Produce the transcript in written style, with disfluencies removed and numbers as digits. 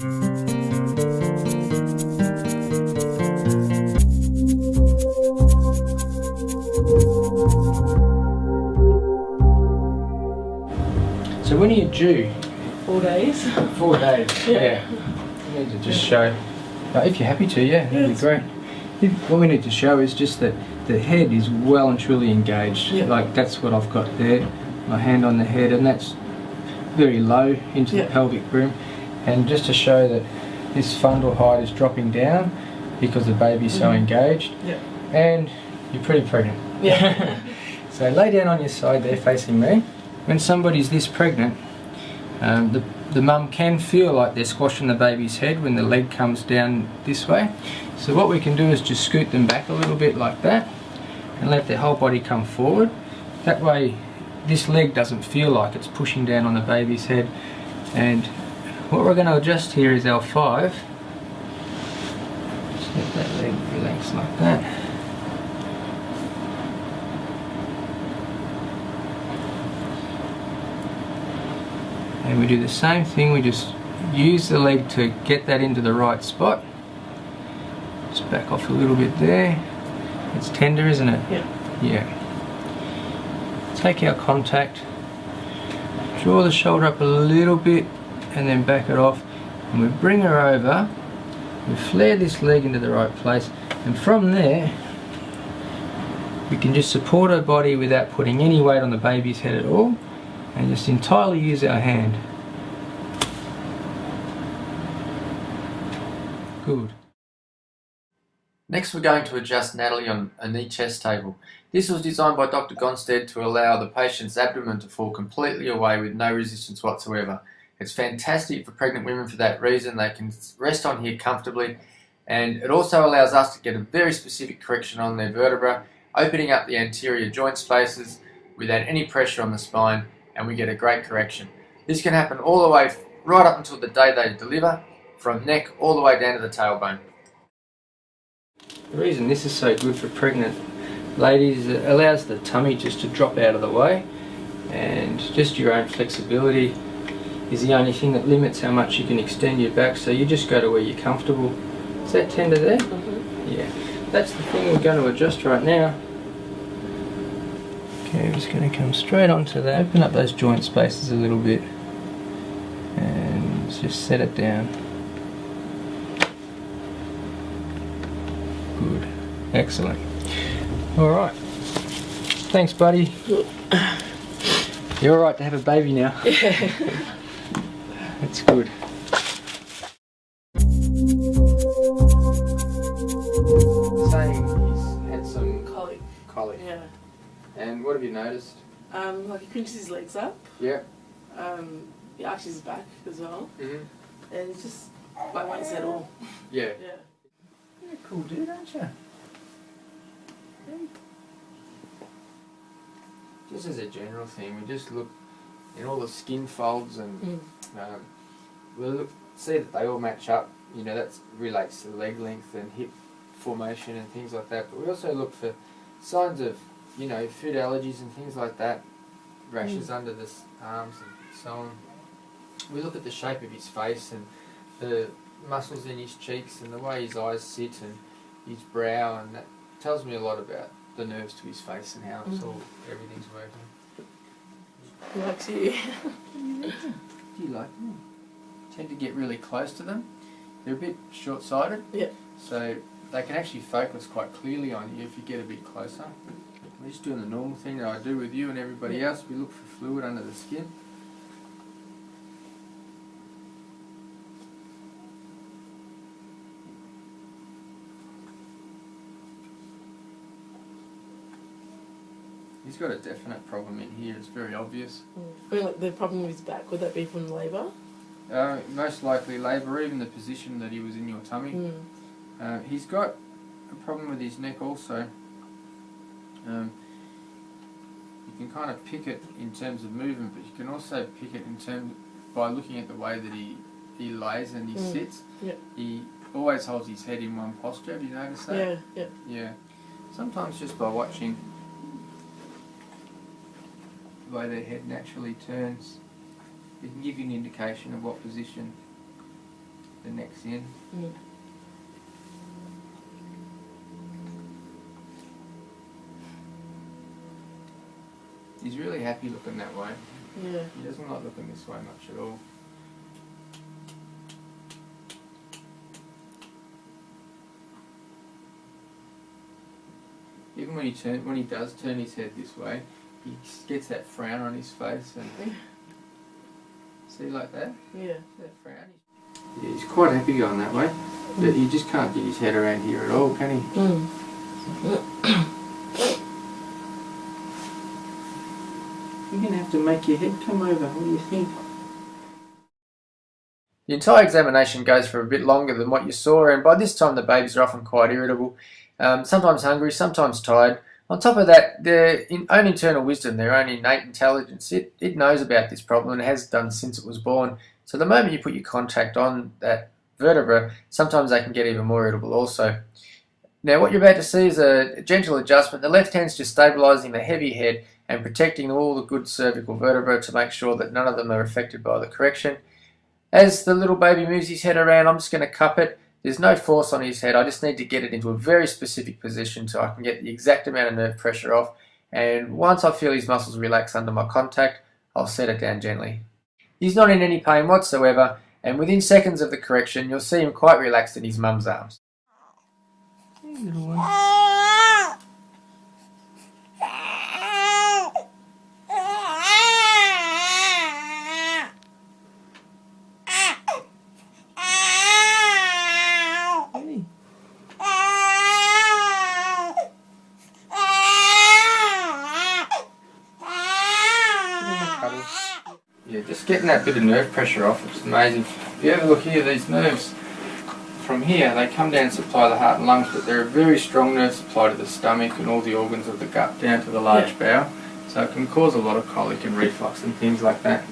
So when are you due? 4 days. 4 days, yeah. You need to just show, if you're happy to, yeah, that'd be great. What we need to show is just that the head is well and truly engaged. Like that's what I've got there, my hand on the head, and that's very low into the pelvic brim. And just to show that this fundal height is dropping down because the baby's so engaged. And you're pretty pregnant. So lay down on your side there facing me. When somebody's this pregnant, the mum can feel like they're squashing the baby's head when the leg comes down this way. So what we can do is just scoot them back a little bit like that and let their whole body come forward. That way this leg doesn't feel like it's pushing down on the baby's head. And what we're going to adjust here is our 5. Just let that leg relax like that. And we do the same thing, we just use the leg to get that into the right spot. Just back off a little bit there. It's tender, isn't it? Yeah. Take our contact, draw the shoulder up a little bit and then back it off. And we bring her over, we flare this leg into the right place, and from there we can just support her body without putting any weight on the baby's head at all. And just entirely use our hand. Good. Next we're going to adjust Natalie on a knee chest table. This was designed by Dr. Gonstead to allow the patient's abdomen to fall completely away with no resistance whatsoever. It's fantastic for pregnant women for that reason. They can rest on here comfortably, and it also allows us to get a very specific correction on their vertebra, opening up the anterior joint spaces without any pressure on the spine, and we get a great correction. This can happen all the way right up until the day they deliver, from neck all the way down to the tailbone. The reason this is so good for pregnant ladies is it allows the tummy just to drop out of the way, and just your own flexibility is the only thing that limits how much you can extend your back, so you just go to where you're comfortable. Is that tender there? Yeah. That's the thing we're going to adjust right now. Okay, I'm just going to come straight onto that, open up those joint spaces a little bit and just set it down. Good, excellent. Alright, thanks buddy. You're alright to have a baby now. Yeah. That's good. Saying he's had some colic. Yeah. And what have you noticed? Like he pinches his legs up. Yeah. He arches his back as well. And it's just like won't settle. Yeah. Yeah. You're a cool dude, aren't you? Just as a general thing, we just look in all the skin folds and we'll look, see that they all match up. You know, that relates to leg length and hip formation and things like that. But we also look for signs of, you know, food allergies and things like that, rashes under the arms and so on. We look at the shape of his face and the muscles in his cheeks and the way his eyes sit and his brow, and that tells me a lot about the nerves to his face and how it's all, everything's working. He likes you. Do you like them? Tend to get really close to them. They're a bit short-sighted, so they can actually focus quite clearly on you if you get a bit closer. We're just doing the normal thing that I do with you and everybody else. We look for fluid under the skin. He's got a definite problem in here, it's very obvious. Like the problem with his back, would that be from labour? Most likely labour, or even the position that he was in your tummy. He's got a problem with his neck also. You can kind of pick it in terms of movement, but you can also pick it in terms by looking at the way that he lays and he sits. He always holds his head in one posture. Have you noticed that? Yeah. Sometimes just by watching the way their head naturally turns, it can give you an indication of what position neck's in. Mm. He's really happy looking that way. Yeah. He doesn't like looking this way much at all. Even when he does turn his head this way, he gets that frown on his face and see like that? Yeah. That frown. Yeah, he's quite happy going that way, but he just can't get his head around here at all, can he? Mm. You're going to have to make your head come over. What do you think? The entire examination goes for a bit longer than what you saw, and by this time the babies are often quite irritable, sometimes hungry, sometimes tired. On top of that, their own internal wisdom, their own innate intelligence, it knows about this problem and has done since it was born. So the moment you put your contact on that vertebra, sometimes they can get even more irritable also. Now what you're about to see is a gentle adjustment. The left hand's just stabilising the heavy head and protecting all the good cervical vertebrae to make sure that none of them are affected by the correction. As the little baby moves his head around, I'm just going to cup it. There's no force on his head. I just need to get it into a very specific position so I can get the exact amount of nerve pressure off. And once I feel his muscles relax under my contact, I'll set it down gently. He's not in any pain whatsoever, and within seconds of the correction, you'll see him quite relaxed in his mum's arms. Hey, little one. Yeah, just getting that bit of nerve pressure off, it's amazing. If you ever look here, these nerves from here, they come down and supply the heart and lungs, but they're a very strong nerve supply to the stomach and all the organs of the gut down to the large bowel. So it can cause a lot of colic and reflux and things like that.